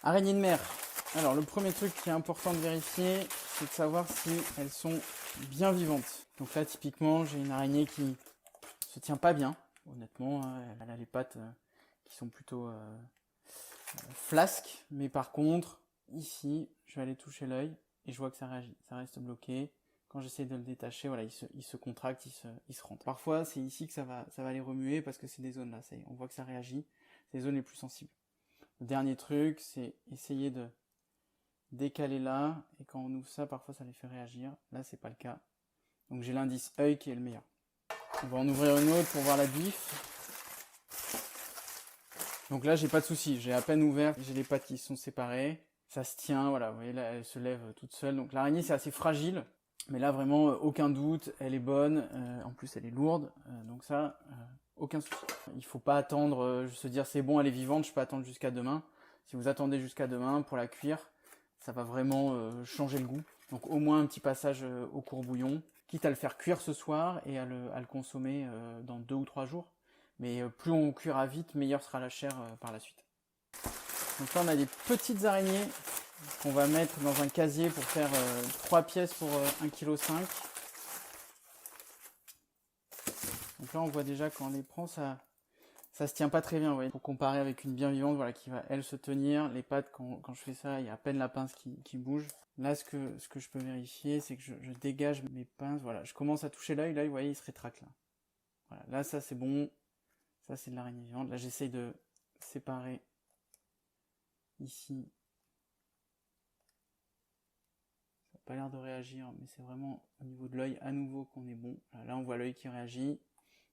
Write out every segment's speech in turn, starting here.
Araignées de mer. Alors le premier truc qui est important de vérifier, c'est de savoir si elles sont bien vivantes. Donc là typiquement j'ai une araignée qui se tient pas bien, honnêtement, elle a les pattes qui sont plutôt flasques, mais par contre ici je vais aller toucher l'œil et je vois que ça réagit, ça reste bloqué. Quand j'essaie de le détacher, voilà, il se contracte, il se rentre. Parfois c'est ici que ça va les remuer parce que c'est des zones là, on voit que ça réagit, c'est les zones les plus sensibles. Le dernier truc, c'est essayer de décaler là, et quand on ouvre ça, parfois ça les fait réagir. Là, c'est pas le cas. Donc j'ai l'indice œil qui est le meilleur. On va en ouvrir une autre pour voir la diff. Donc là, j'ai pas de souci, j'ai à peine ouvert, j'ai les pattes qui sont séparées. Ça se tient, voilà, vous voyez là, elle se lève toute seule. Donc l'araignée, c'est assez fragile, mais là vraiment aucun doute, elle est bonne. En plus, elle est lourde, donc ça, aucun souci. Il faut pas attendre, se dire c'est bon, elle est vivante, je peux attendre jusqu'à demain. Si vous attendez jusqu'à demain pour la cuire, ça va vraiment changer le goût. Donc au moins un petit passage au courbouillon, quitte à le faire cuire ce soir et à le consommer dans 2 ou 3 jours. Mais plus on cuira vite, meilleure sera la chair par la suite. Donc là on a des petites araignées qu'on va mettre dans un casier pour faire 3 pièces pour 1,5 kg. Donc là on voit déjà quand on les prend, ça se tient pas très bien, vous voyez. Pour comparer avec une bien vivante, voilà, qui va elle se tenir. Les pattes, quand je fais ça, il y a à peine la pince qui bouge. Là, ce que je peux vérifier, c'est que je dégage mes pinces, voilà. Je commence à toucher l'œil, là, vous voyez, il se rétracte, là. Voilà, là, ça, c'est bon. Ça, c'est de l'araignée vivante. Là, j'essaye de séparer ici. Ça n'a pas l'air de réagir, mais c'est vraiment au niveau de l'œil à nouveau qu'on est bon. Là, on voit l'œil qui réagit.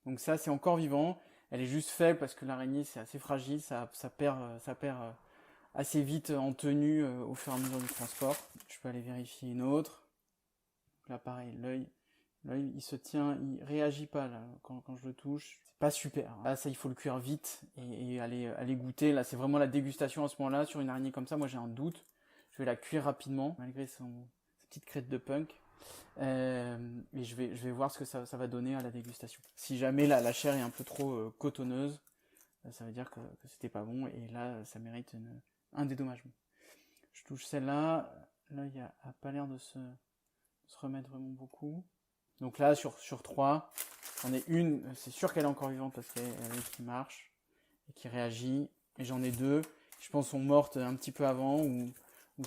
Donc ça, c'est encore vivant. Elle est juste faible parce que l'araignée, c'est assez fragile. Ça perd assez vite en tenue au fur et à mesure du transport. Je peux aller vérifier une autre. Donc là, pareil, l'œil, il se tient, il réagit pas là, quand je le touche. C'est pas super. Là, ça, il faut le cuire vite et aller goûter. Là, c'est vraiment la dégustation à ce moment-là. Sur une araignée comme ça, moi, j'ai un doute. Je vais la cuire rapidement, malgré sa petite crête de punk. Et je vais voir ce que ça va donner à la dégustation. Si jamais la chair est un peu trop cotonneuse, ça veut dire que c'était pas bon, et là ça mérite un dédommagement. Je touche celle-là, l'œil a pas l'air de se remettre vraiment beaucoup. Donc là sur 3, j'en ai une, c'est sûr qu'elle est encore vivante parce qu'elle est qui marche et qui réagit, et j'en ai 2, je pense sont mortes un petit peu avant ou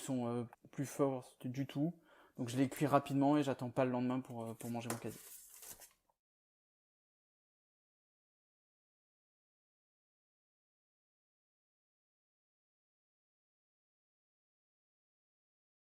sont plus fortes du tout. Donc je les cuis rapidement et j'attends pas le lendemain pour manger mon casier.